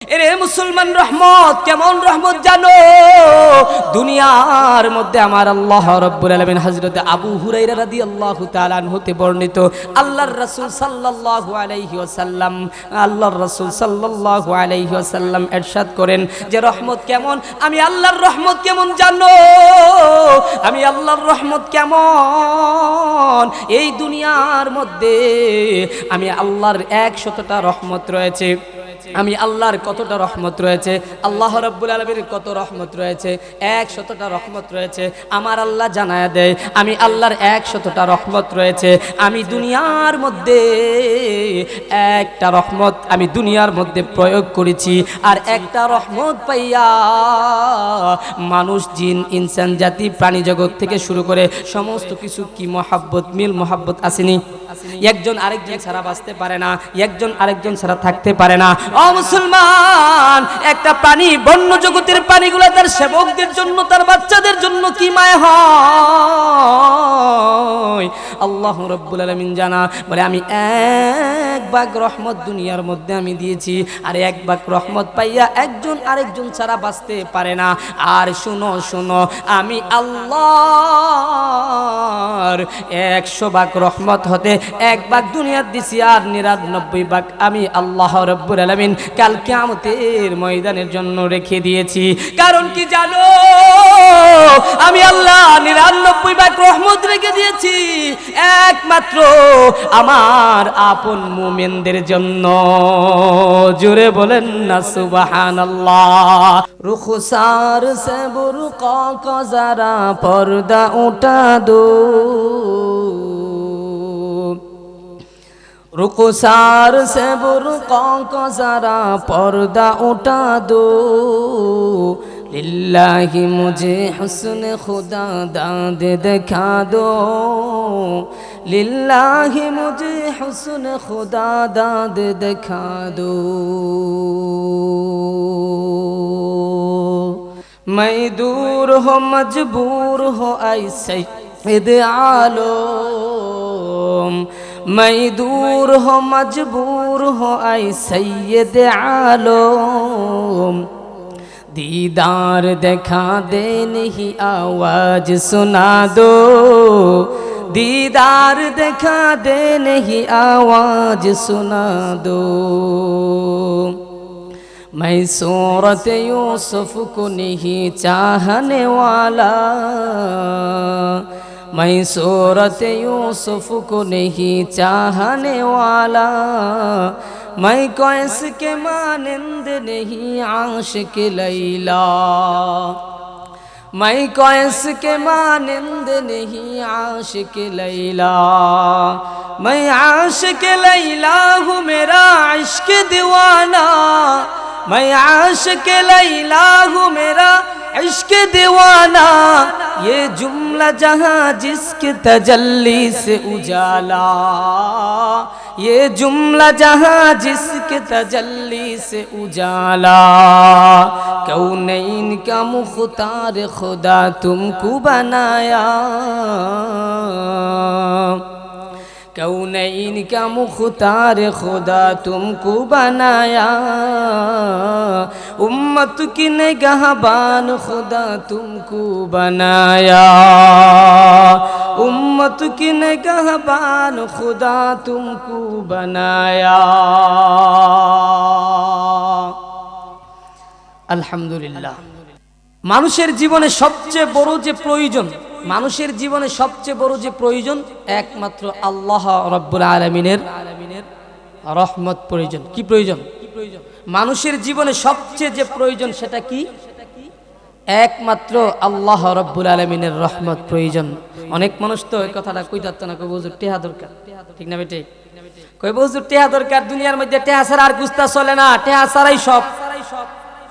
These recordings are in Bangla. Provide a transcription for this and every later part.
এরে মুসলমান, রহমত কেমন রহমত জানো? দুনিয়ার মধ্যে আমার আল্লাহ রাব্বুল আলামিন হযরত আবু হুরায়রা রাদিয়াল্লাহু তাআলা আনহু হতে বর্ণিত আল্লাহর রাসূল সাল্লাল্লাহু আলাইহি ওয়াসাল্লাম ইরশাদ করেন যে রহমত কেমন, আমি আল্লাহর রহমত কেমন জানো? আমি আল্লাহর রহমত কেমন? এই দুনিয়ার মধ্যে আমি আল্লাহর 100টা রহমত রয়েছে। আমি আল্লাহর কতটা রহমত রয়েছে, আল্লাহ রাব্বুল আলামিনের কত রহমত রয়েছে, 100টা রহমত রয়েছে। আমার আল্লাহ জানায়া দেয় আমি আল্লাহর 100টা রহমত রয়েছে। আমি দুনিয়ার মধ্যে একটা রহমত আমি দুনিয়ার মধ্যে প্রয়োগ করেছি, আর একটা রহমত পাইয়া মানুষ, জিন, ইনসান জাতি, প্রাণী জগৎ থেকে শুরু করে সমস্ত কিছু কি মহাব্বত, মিল মহাব্বত আসেনি? একজন আরেকজন ছাড়া বাঁচতে পারে না, একজন আরেকজন ছাড়া থাকতে পারে না। ও মুসলমান, একটা প্রাণী, বন্য জগতের প্রাণীগুলো তার সেবকদের জন্য, তার বাচ্চাদের জন্য কি মায়া হয়। আল্লাহ রাব্বুল আলামিন জানা বলে আমি 1 ভাগ রহমত দুনিয়ার মধ্যে আমি দিয়েছি, আর 1 ভাগ রহমত পাইয়া একজন আরেকজন ছাড়া বাঁচতে পারে না। আর শুনো শুনো, আমি আল্লাহর 100 ভাগ রহমত হতে 1 ভাগ দুনিয়ার দিছি, আর 99 ভাগ আমি আল্লাহ রাব্বুল আলামিন কাল কিয়ামতের ময়দানের জন্য রেখে দিয়েছি। কারণ কি জানো? আমি আল্লাহ 99 ভাগ রহমত রেখে দিয়েছি একমাত্র আমার আপন মুমিনদের জন্য। জোরে বলেন না সুবহানাল্লাহ। রুখসার সে বুরকা কা যারা পর্দা উঠা দো, रुखसार से बुर्क़ा का ज़रा पर्दा उठा दो, लिल्लाही मुझे हुस्न खुदा दाद दिखा दो, लिल्लाही मुझे हुस्न खुदा दाद दिखा दो। मैं दूर हो मजबूर हो ऐसे इद आलम, मैं दूर हो मजबूर हो ऐ सैयद आलम, दीदार दिखा दे नहीं आवाज सुना दो, दीदार दिखा दे नहीं आवाज सुना दो। मैं सूरत यूसुफ को नहीं चाहने वाला, मैं सूरत यूसुफ को नहीं चाहने वाला, मैं कैस के मानंद नहीं आशिक लैला, मैं कैस के मानंद नहीं आशिक लैला, मैं आशिक लैला हूँ मेरा इश्क दीवाना, मैं आशिक लैला हूँ मेरा इश्क दीवाना, ये जुमला जहाँ जिसके तजल्ली से उजाला, ये जुमला जहाँ जिसके तजल्ली से उजाला, कौनैन का मुख्तार खुदा तुमको बनाया, कौनैन का मुख्तार खुदा तुमको बनाया, उम्मत की निगहबान खुदा तुमको बनाया, उम्मत की निगहबान खुदा तुमको बनाया। আলহামদুলিল্লাহ। মানুষের জীবনে সবচেয়ে বড় যে প্রয়োজন, মানুষের জীবনে সবচেয়ে বড় যে প্রয়োজন, একমাত্র আল্লাহ রাব্বুল আলামিনের রহমত প্রয়োজন। কি প্রয়োজন? মানুষের জীবনে সবচেয়ে যে প্রয়োজন সেটা কি? একমাত্র আল্লাহ রাব্বুল আলামিনের রহমত প্রয়োজন। অনেক মানুষ তো এই কথাটা কই যাচ্ছে না, কই হুজুর টেহা দরকার, ঠিক না বেটে? কই হুজুর টেহা দরকার, দুনিয়ার মধ্যে টেহা ছাড়া আর গুস্তা চলে না, টেহা ছাড়াই সব,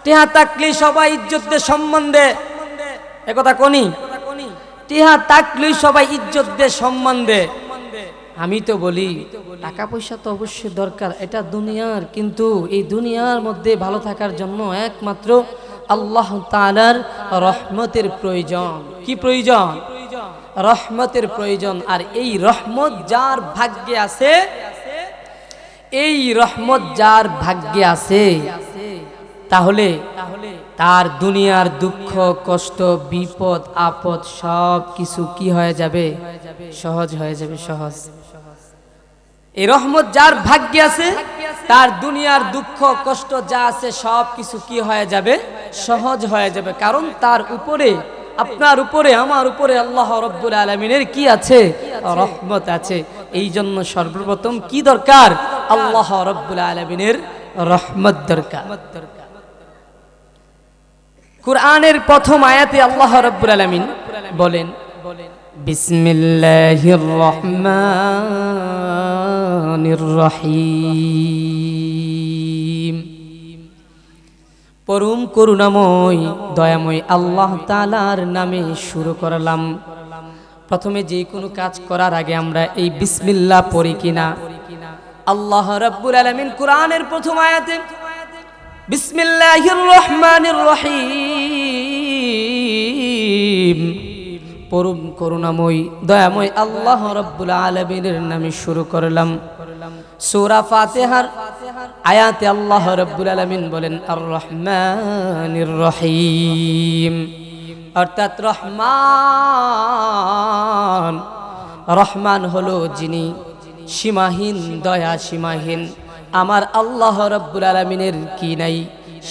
টেহা থাকলেই সবাই ইজ্জত দে সম্মান দে, একথা কোনি? টেহা থাকলেই সবাই ইজ্জত দে সম্মান দে। আমি তো বলি টাকা পয়সা তো অবশ্যই দরকার, এটা দুনিয়ার, কিন্তু এই দুনিয়ার মধ্যে ভালো থাকার জন্য একমাত্র আল্লাহ তাআলার রহমতের প্রয়োজন। কি প্রয়োজন? রহমতের প্রয়োজন। আর এই রহমত যার ভাগ্যে আছে, এই রহমত যার ভাগ্যে আছে তাহলে তার দুনিয়ার দুঃখ কষ্ট বিপদ আপদ সব কিছু কি হয়ে যাবে? সহজ হয়ে যাবে, সহজ। এই রহমত যার ভাগ্যে আছে তার দুনিয়ার দুঃখ কষ্ট যা আছে সব কিছু কি হয়ে যাবে? সহজ হয়ে যাবে। কারণ তার উপরে, আপনার উপরে, আমার উপরে আল্লাহ রাব্বুল আলামিনের কি আছে? রহমত আছে। এই জন্য সর্বপ্রথম কি দরকার? আল্লাহ রাব্বুল আলামিনের রহমত দরকার। কুরআনের প্রথম আয়াতে আল্লাহ রাব্বুল আলামিন বলেন, বিসমিল্লাহির রহমানির রহিম। পরম করুণাময় দয়াময় আল্লাহ তাআলার নামে শুরু করলাম। প্রথমে যে কোনো কাজ করার আগে আমরা এই বিসমিল্লাহ পড়ি কিনা? আল্লাহ রাব্বুল আলামিন কুরআনের প্রথম আয়াতে বিসমিল্লাহির রহমানির রহিম, পরম করুণাময় দয়াময় আল্লাহ রাব্বুল আলামিনের নামে শুরু করলাম। সূরা ফাতিহার আয়াতে আল্লাহ রাব্বুল আলামিন বলেন আর রহমানির রহিম, অর্থাৎ রহমান। রহমান হলো যিনি সীমাহীন দয়া, সীমাহীন। আমার আল্লাহ রাব্বুল আলামিনের কি নাই?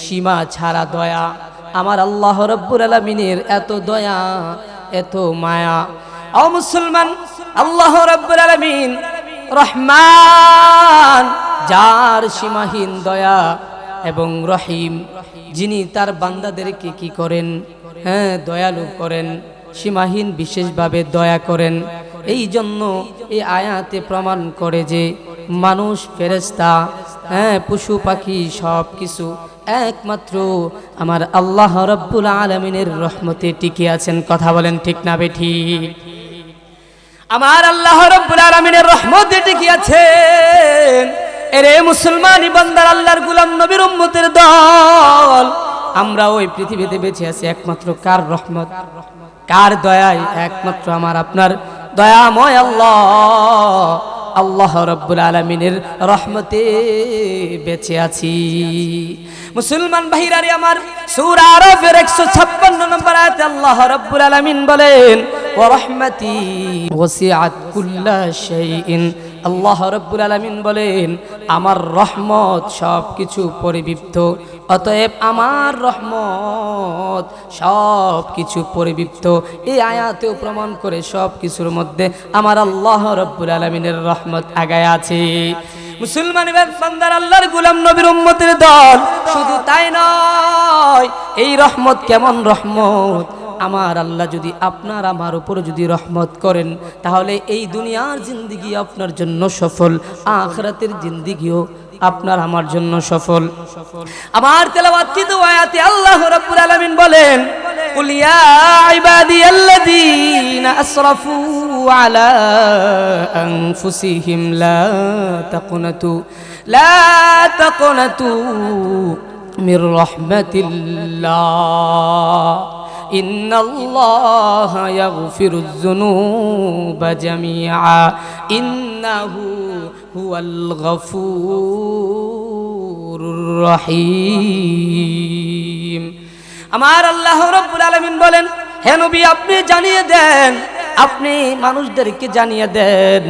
সীমা ছাড়া দয়া। আমার আল্লাহ রাব্বুল আলামিনের এত দয়া, এত মায়া। ও মুসলমান, আল্লাহ রাব্বুল আলামিন রহমান, যার সীমাহীন দয়া, এবং রহিম, যিনি তার বান্দাদেরকে কি করেন? হ্যাঁ, দয়ালু করেন, সীমাহীন বিশেষভাবে দয়া করেন। এই জন্য এই আয়াতে প্রমাণ করে যে মানুষ, ফেরেশতা, হ্যাঁ, পশু পাখি সব কিছু একমাত্র আমার আল্লাহ রাব্বুল আলামিনের রহমতে টিকে আছেন। কথা বলেন ঠিক না বেঠিক? আমার আল্লাহ রাব্বুল আলামিনের রহমতে টিকে আছেন। এরে মুসলমানি বান্দার, আল্লাহর গোলাম, নবীর উম্মতের দল, আমরা ওই পৃথিবীতে বেঁচে আছি একমাত্র কার রহমত, কার দয়ায়? একমাত্র আমার আপনার দয়াময় আল্লাহ, আল্লাহ রাব্বুল আলামিনের রহমতে বেঁচে আছি। মুসলমান ভাইরারে আমার, সূরা আরাফের 156 নম্বর আয়াতে আল্লাহ রাব্বুল আলামিন বলেন ওয়া রাহমাতি ওয়াসিআত কুল্লা শাইইন। আল্লাহ রাব্বুল আলামিন বলেন আমার রহমত সব কিছু পরিবৃপ্ত, অতএব আমার রহমত সব কিছু পরিবৃপ্ত। এই আয়াতেও প্রমাণ করে সব কিছুর মধ্যে আমার আল্লাহ রাব্বুল আলামিনের রহমত আগায় আছে। মুসলমান বান্দার, আল্লাহর গোলাম, নবীর উম্মতের দল, শুধু তাই নয়, এই রহমত কেমন রহমত? আমার আল্লাহ যদি আপনার আমার উপর যদি রহমত করেন, তাহলে এই দুনিয়ার জিন্দেগি আপনার জন্য সফল, আখিরাতের জিন্দেগিও আপনার আমার জন্য সফল। আমার তেলাওয়াতকৃত আয়াতে আল্লাহ রাব্বুল আলামিন বলেন কুল ইয়া ইবাদিয়াল্লাযীনা আসরাফু আলা আনফুসিহিম লা তাকুনাতু মির রাহমাতিল্লাহ ইন্নাল্লাহা ইয়াগফিরুয যুনুবা জামিআ ইন্নাহু হুয়াল গফুরুর রহিম। আমার আল্লাহ রাব্বুল আলামিন বলেন, হে নবী, আপনি জানিয়ে দেন, আপনি মানুষদেরকে জানিয়ে দেন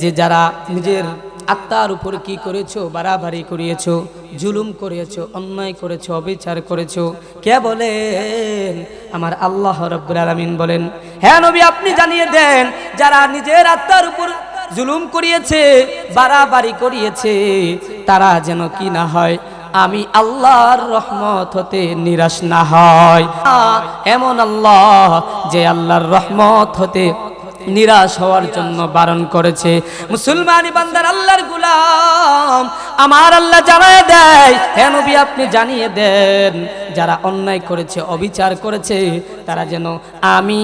যে যারা নিজের আত্মার উপর কি করেছো? বাড়াবাড়ি করিয়েছো, জুলুম করিয়েছো, অন্যায় করেছো, অবিচার করেছো। কে বলেন? আমার আল্লাহ রাব্বুল আলামিন বলেন, হে নবী, আপনি জানিয়ে দেন যারা নিজের আত্মার উপর জুলুম করিয়েছে, বাড়াবাড়ি করিয়েছে, তারা যেন কি না হয়, আমি আল্লাহর রহমত হতে নিরাশ না হয়। এমন আল্লাহ যে আল্লাহর রহমত হতে নিরাশ হওয়ার জন্য বারণ করেছে। মুসলমানি বান্দার, আল্লাহর গোলাম, আমার আল্লাহ জানিয়ে দেয়, হে নবী, আপনি জানিয়ে দেন যারা অন্যায় করেছে, অবিচার করেছে, তারা যেন আমি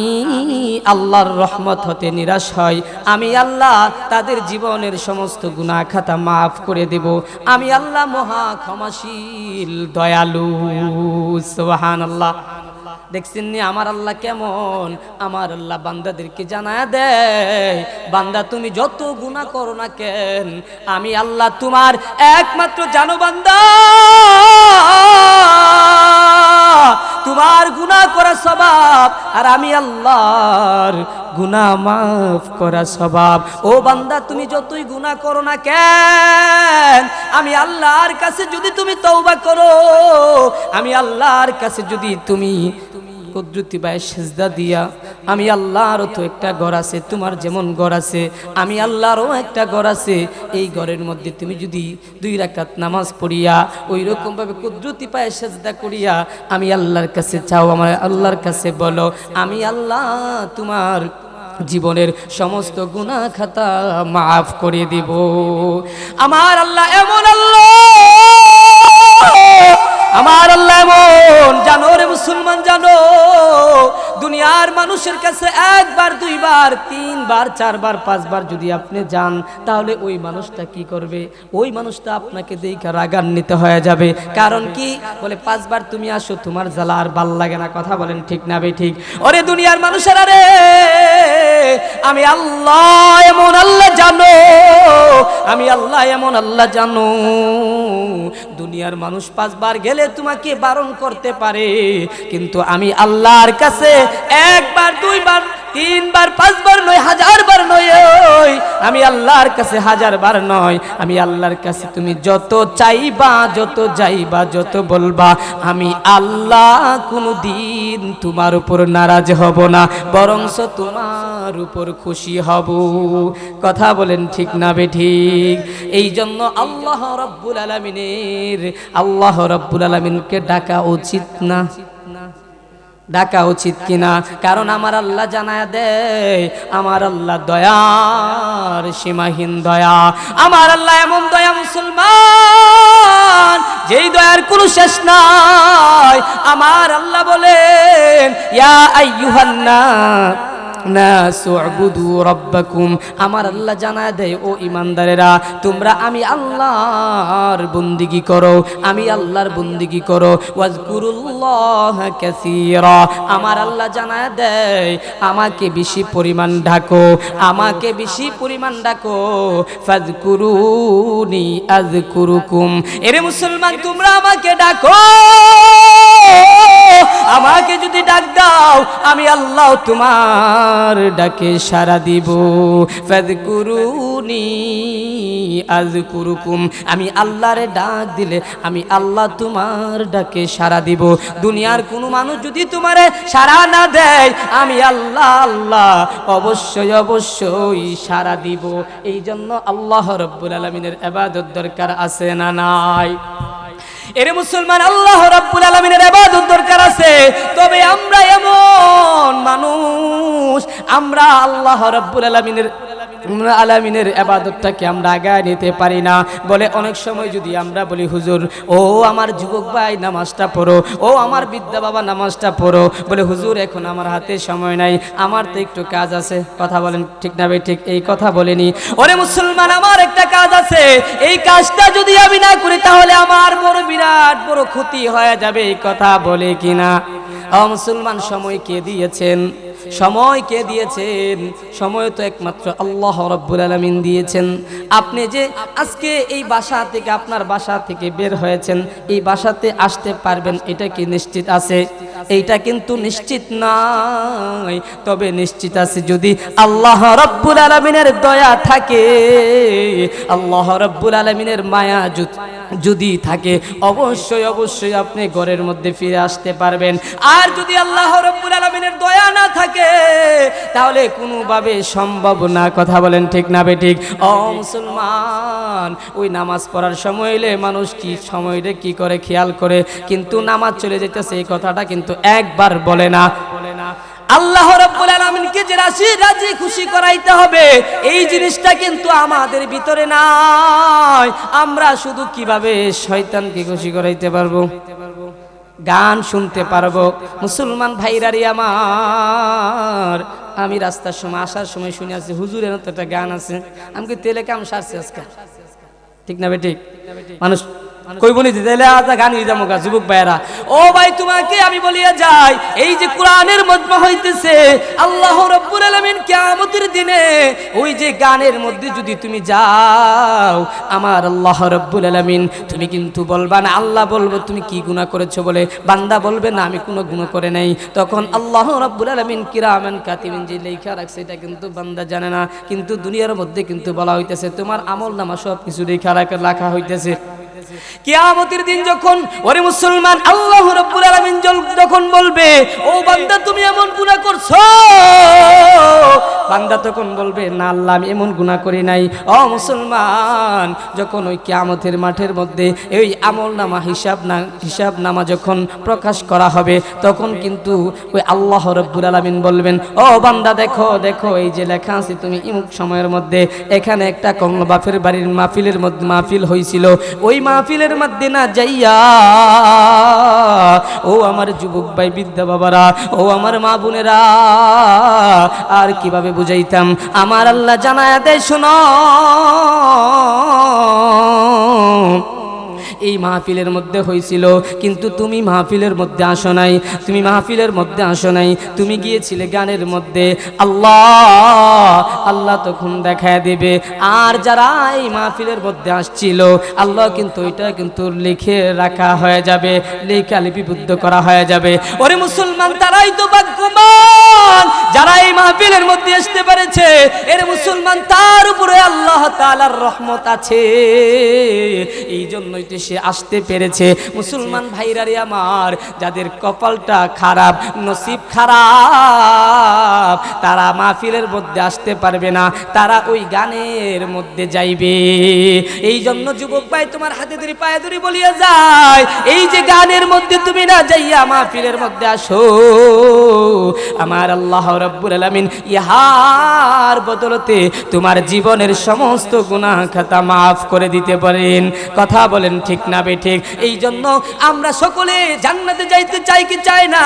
আল্লাহর রহমত হতে নিরাশ হয়। আমি আল্লাহ তাদের জীবনের সমস্ত গুনাহ খাতা মাফ করে দেব। আমি আল্লাহ মহা ক্ষমাশীল, দয়ালু। সুবহানাল্লাহ। দেখছেন নি আমার আল্লাহ কেমন? আমার আল্লাহ বান্দাদেরকে জানায় দেয়, বান্দা তুমি যত গুনাহ করো না কেন, আমি আল্লাহ তোমার একমাত্র জানো বান্দা আমি আল্লাহর গুনাহ মাফ করা স্বভাব। ও বান্দা, তুমি যতই গুনাহ করো না কেন, আমি আল্লাহর কাছে যদি তুমি তওবা করো, আমি আল্লাহর কাছে যদি তুমি কুদরতি বায়ে সিজদা দিয়া, আমি আল্লাহরও তো একটা ঘর আছে, তোমার যেমন ঘর আছে আমি আল্লাহরও একটা ঘর আছে, এই ঘরের মধ্যে তুমি যদি 2 রাকাত নামাজ পড়িয়া ওই রকম ভাবে কুদরতি পায়ে সিজদা করিয়া আমি আল্লাহর কাছে চাও, আমার আল্লাহর কাছে বলো, আমি আল্লাহ তোমার জীবনের সমস্ত গুনাহ খাতা মাফ করে দিব। আমার আল্লাহ এমন আল্লাহ, আমার আল্লাহ এমন, জানো রে মুসলমান, জানো দুনিয়ার মানুষের কাছে 1 বার 2 বার 3 বার 4 বার 5 বার যদি আপনি যান, তাহলে ওই মানুষটা কি করবে? ওই মানুষটা আপনাকে দেখে রাগান্বিত হয়ে যাবে। কারণ কি বলে, 5 বার তুমি আসো, তোমার জ্বালা আর ভাল লাগে না। কথা বলেন ঠিক না বে ঠিক? ওরে দুনিয়ার মানুষেরা রে, আমি আল্লাহ এমন আল্লাহ জানো, আমি আল্লাহ এমন আল্লাহ জানো, দুনিয়ার মানুষ 5 বার গেলে তোমাকে বারণ করতে পারে, কিন্তু আমি আল্লাহর কাছে 1 বার 2 বার 3 বার 5 বার নয়, 1000 বার নয়, আমি আল্লাহর কাছে 1000 বার নয়, আমি আল্লাহর কাছে তুমি যত চাইবা, যত যাইবা, যত বলবা, আমি আল্লাহ কোনদিন তোমার উপর নারাজ হব না, বরংস তোমার উপর খুশি হব। কথা বলেন ঠিক না বে ঠিক? এই জন্য আল্লাহ রাব্বুল আলামিনকে ডাকা উচিত না? ডাকা উচিত কিনা? কারণ আমার আল্লাহ জানায়া দেয়, আমার আল্লাহ দয়ার সীমাহীন দয়া, আমার আল্লাহ এমন দয়া মুসলমান, যেই দয়ার কোনো শেষ নাই। আমার আল্লাহ বলেন, ইয়া আইয়ুহান নাসু উবুদু রাব্বাকুম, আমার আল্লাহ জানায় দেয়, ও ইমানদারেরা, তোমরা আমি আল্লাহর বন্দেগী করো, আমি আল্লাহর বন্দেগী করো, ওয়াজকুরুল্লাহা কাসীরা, আমার আল্লাহ জানায় দেয়, আমাকে বেশি পরিমাণ ডাকো, আমাকে বেশি পরিমাণ ডাকো, ফাজকুরুনি আযকুরুকুম। এরে মুসলমান, তোমরা আমাকে ডাকো, আমাকে যদি ডাক দাও, আমি আল্লাহ তোমার ডাকে সাড়া দিব। ফাযকুরুনি আযকুরুকুম, আমি আল্লাহরে ডাক দিলে আমি আল্লাহ তোমার ডাকে সাড়া দিব। দুনিয়ার কোনো মানুষ যদি তোমারে সাড়া না দেয়, আমি আল্লাহ আল্লাহ অবশ্যই অবশ্যই সাড়া দিব। এই জন্য আল্লাহ রাব্বুল আলামিনের ইবাদত দরকার আছে না নাই? এরে মুসলমান, আল্লাহ রাব্বুল আলামিনের ইবাদত দরকার আছে, তবে আমরা এমন মানুষ, আমরা আল্লাহ রাব্বুল আলামিনের ইবাদতটাকে আমরা আগায় নিতে পারি না। বলে অনেক সময় যদি আমরা বলি, হুজুর ও আমার যুবক ভাই নামাজটা পড়ো, ও আমার বিদ্যা বাবা নামাজটা পড়ো, বলে হুজুর এখন আমার হাতে সময় নাই, আমার তো একটু কাজ আছে। কথা বলেন ঠিক না ভাই ঠিক? এই কথা বলেনি। ওরে মুসলমান, আমার একটা কাজ আছে, এই কাজটা যদি আমি না করি তাহলে আমার বড় বিরাট বড় ক্ষতি হয়ে যাবে। এই কথা বলে কিনা? ও মুসলমান, সময় কে দিয়েছেন? সময় কে দিয়েছেন? সময় তো একমাত্র আল্লাহ রাব্বুল আলামিন দিয়েছেন। আপনি যে আজকে এই বাসা থেকে, আপনার বাসা থেকে বের হয়েছেন, এই বাসাতে আসতে পারবেন, এটা কি নিশ্চিত আছে? এইটা কিন্তু নিশ্চিত নয়। তবে নিশ্চিত আছে যদি আল্লাহ রাব্বুল আলামিনের দয়া থাকে, আল্লাহ রাব্বুল আলামিনের মায়া যদি থাকে, অবশ্যই অবশ্যই আপনি ঘরের মধ্যে ফিরে আসতে পারবেন। আর যদি আল্লাহ রাব্বুল আলামিনের দয়া না থাকে, তাহলে কোনোভাবে সম্ভব না। কথা বলেন ঠিক না বে ঠিক? ও মুসলমান, ওই নামাজ পড়ার সময় এলে মানুষ কি সময়টা কি করে খেয়াল করে, কিন্তু নামাজ চলে যেতেছে এই কথাটা কিন্তু একবার বলে না। আল্লাহ রাব্বুল আলামিনকে যে রাজি খুশি করাইতে হবে, এই জিনিসটা কিন্তু আমাদের ভিতরে নাই। আমরা শুধু কিভাবে শয়তানকে খুশি করাইতে পারবো, গান শুনতে পারবো। মুসলমান ভাইরারি আমার, আমি রাস্তার সময় আসার সময় শুনে আসছি, হুজুরের তো একটা গান আছে, আমাকে তেলে কাম সারছে আজকে। ঠিক না বেঠিক? মানুষ কই বলি দিলে আজা গান হয়ে যাবো গা যুবক ভাইয়েরা। ও ভাই তোমাকে আমি বলিয়া যাই, এই যে কোরআনের মজমা হইতেছে, আল্লাহ রাব্বুল আলামিন কিয়ামতের দিনে ওই যে গানের মধ্যে যদি তুমি যাও, আমার আল্লাহ রাব্বুল আলামিন তুমি কিন্তু বলবা না, আল্লাহ বলবো তুমি কি গুনাহ করেছো বলে, বান্দা বলবে না আমি কোনো গুনাহ করে নাই। তখন আল্লাহ রাব্বুল আলামিন কিরামান কাতিবিন যে লেখা রাখছে এটা কিন্তু বান্দা জানে না, কিন্তু দুনিয়ার মধ্যে কিন্তু বলা হইতেছে তোমার আমলনামা সব কিছু লেখা রাখা হইতেছে। কিয়ামতের দিন যখন ওরে মুসলমান আল্লাহ রাব্বুল আলামিন যখন বলবে ও বান্দা তুমি এমন গুনাহ করছো, বান্দা তখন বলবে না আল্লাহ আমি এমন গুনাহ করি নাই। ও মুসলমান যখন ওই কিয়ামতের মাঠের মধ্যে এই আমলনামা হিসাবনামা যখন প্রকাশ করা হবে, তখন কিন্তু ওই আল্লাহ রাব্বুল আলামিন বলবেন ও বান্দা দেখো দেখো এই যে লেখা আছে তুমি ইমুক সময়ের মধ্যে এখানে একটা কমল বাপের বাড়ির মাহফিলের মধ্যে মাহফিল হয়েছিল, ওই মাহফিলের মধ্যে না যাইয়া ও আমার যুবক ভাই বিদ্যা বাবারা, ও আমার মা বোনেরা, আর কিভাবে বুঝাইতাম, আমার আল্লাহ জানায়া দেয় শোনো এই মাহফিলের মধ্যে হয়েছিল, কিন্তু তুমি মাহফিলের মধ্যে আসো নাই, তুমি মাহফিলের মধ্যে আসো নাই, তুমি গিয়েছিলে গানের মধ্যে। আল্লাহ তখন দেখায় দেবে, আর যারা এই মাহফিলের মধ্যে আসছিল আল্লাহ কিন্তু এটা কিন্তু লিখে রাখা হয়ে যাবে, লেখা লিপিবদ্ধ করা হয়ে যাবে। ওরে মুসলমান তারাই তো ভাগ্যবান যারা এই মাহফিলের মধ্যে আসতে পেরেছে। এর মুসলমান তার উপরে আল্লাহ তাআলার রহমত আছে, এই জন্যই তো সে আসতে পেরেছে। মুসলমান ভাইরারে আমার, যাদের কপালটা খারাপ, নসিব খারাপ, তারা মাহফিলের মধ্যে আসতে পারবে না, তারা ওই গানের মধ্যে যাইবে। এই জন্য যুবক ভাই তোমার হাতে ধরে পায়ে ধরে বলিয়া যায়, এই যে গানের মধ্যে তুমি না যাইয়া মাহফিলের মধ্যে আসো, আমার আল্লাহ রাব্বুল আলামিন ইহার বদলতে তোমার জীবনের সমস্ত গুনাহ খাতা মাফ করে দিতে পারেন। কথা বলেন ঠিক না বেঠিক? এই জন্য আমরা সকলে জান্নাতে যাইতে চাই কি চাই না?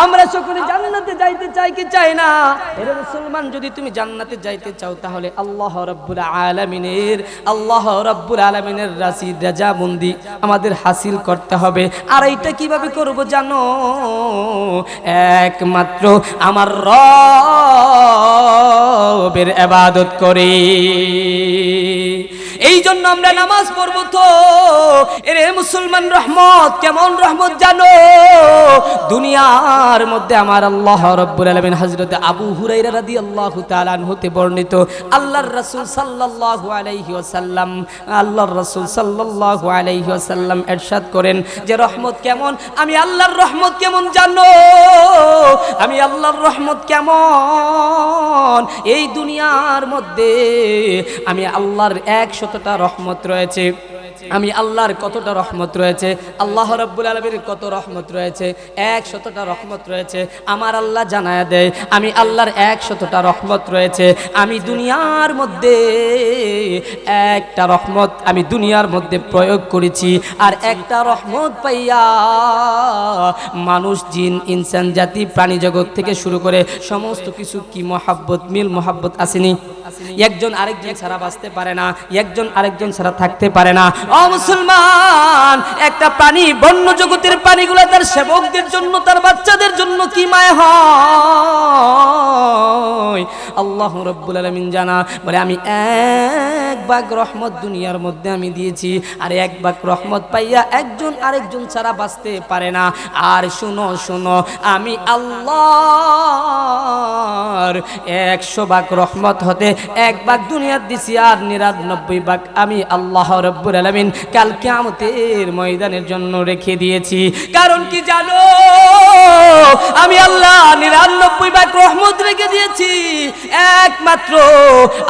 আমরা সকলে জান্নাতে যাইতে চাই কি চাই না? এর মুসলমান যদি তুমি জান্নাতে যাইতে চাও তাহলে আল্লাহ রাব্বুল আলামিনের রাজামন্দি আমাদের হাসিল করতে হবে। আর এইটা কিভাবে করব জানো? একমাত্র আমার রবের ইবাদত করে। এই জন্য আমরা নামাজ পড়বো। তো এর মুসলমান রহমত কেমন রহমত জানো? দুনিয়ার মধ্যে আমার আল্লাহ রাব্বুল আলামিন হযরত আবু হুরায়রা রাদিয়াল্লাহু তাআলা আনহু হতে বর্ণিত, আল্লাহর রাসূল সাল্লাল্লাহু আলাইহি ওয়াসাল্লাম ইরশাদ করেন যে রহমত কেমন, আমি আল্লাহর রহমত কেমন জানো? আমি আল্লাহর রহমত কেমন? এই দুনিয়ার মধ্যে আমি আল্লাহর 100টা রহমত রয়েছে। আমি আল্লাহর কতটা রহমত রয়েছে, আল্লাহ রাব্বুল আলামিনের কত রহমত রয়েছে, 100টা রহমত রয়েছে। আমার আল্লাহ জানায়া দেয় আমি আল্লাহর 100টা রহমত রয়েছে। আমি দুনিয়ার মধ্যে একটা রহমত আমি দুনিয়ার মধ্যে প্রয়োগ করেছি, আর একটা রহমত পাইয়া মানুষ, জিন, ইনসান জাতি, প্রাণী জগৎ থেকে শুরু করে সমস্ত কিছু কি মহাব্বত, মিল মহাব্বত আসেনি? একজন আরেকজন ছাড়া বাঁচতে পারে না, একজন আরেকজন ছাড়া থাকতে পারে না। ও মুসলমান, একটা প্রাণী, বন্য জগতের প্রাণীগুলো তার সেবকদের জন্য, তার বাচ্চাদের জন্য কি মায়া হয়। আল্লাহ রাব্বুল আলামিন জানা বলে আমি 1 ভাগ রহমত দুনিয়ার মধ্যে আমি দিয়েছি, আর 1 ভাগ রহমত পাইয়া একজন আরেকজন ছাড়া বাঁচতে পারে না। আর শুনো শুনো, আমি আল্লাহর 100 ভাগ রহমত হতে 1 ভাগ দুনিয়ার দিছি, আর 99 ভাগ আমি আল্লাহ রাব্বুল আলামিন কাল কিয়ামতের ময়দানের জন্য রেখে দিয়েছি। কারণ কি জানো? আমি আল্লাহ 99 ভাগ রহমত রেখে দিয়েছি একমাত্র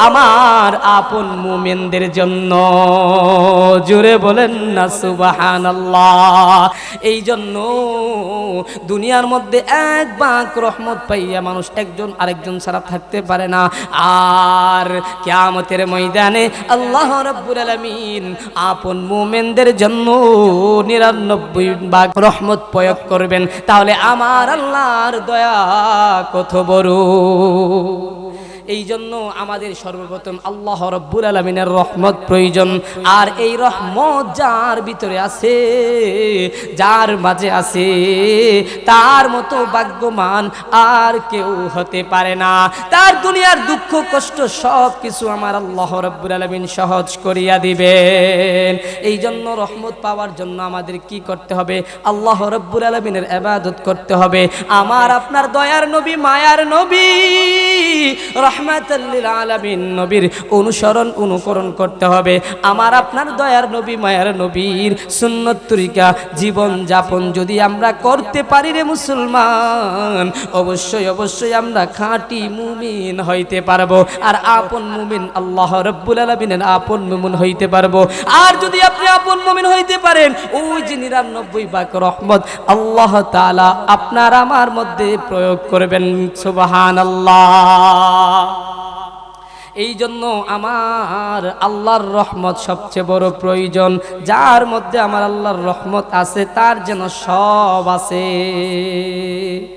আমার আপন মুমিনদের জন্য। জোরে বলেন না সুবহানাল্লাহ। এই জন্য দুনিয়ার মধ্যে 1 ভাগ রহমত পাইয়া মানুষ একজন আরেকজন ছাড়া থাকতে পারে না। আর কিয়ামতের ময়দানে আল্লাহ রাব্বুল আলামিন আপন মুমিনদের জন্য 99 ভাগ রহমত প্রয়োগ করবেন। তাহলে আমার আল্লাহর দয়া কত বড়! এই জন্য আমাদের সর্বপ্রথম আল্লাহ রাব্বুল আলামিনের রহমত প্রয়োজন। আর এই রহমত যার ভিতরে আছে, যার মাঝে আছে, তার মতো ভাগ্যবান আর কেউ হতে পারে না। তার দুনিয়ার দুঃখ কষ্ট সব কিছু আমার আল্লাহ রাব্বুল আলামিন সহজ করিয়া দিবেন। এই জন্য রহমত পাওয়ার জন্য আমাদের কি করতে হবে? আল্লাহ রাব্বুল আলামিনের ইবাদত করতে হবে। আমার আপনার দয়ার নবী, মায়ার নবী, রাহমাতাল লিল আলামিন নবীর অনুকরণ করতে হবে। আমার আপনার দয়ার নবী, মায়ার নবীর সুন্নত তরিকা জীবন যাপন যদি আমরা করতে পারি রে মুসলমান, অবশ্যই অবশ্যই আমরা খাঁটি মুমিন হইতে পারবো। আর আপন মুমিন আল্লাহ রাব্বুল আলামিনের আপন মুমিন হইতে পারবো। আর যদি আপনি আপন মুমিন হইতে পারেন, ওই যে 99 ভাগ রহমত আল্লাহ তাআলা আপনার আমার মধ্যে প্রয়োগ করবেন। সুবহানাল্লাহ। এই জন্য আমার আল্লাহর রহমত সবচেয়ে বড় প্রয়োজন। যার মধ্যে আমার আল্লাহর রহমত আছে তার যেন সব আছে।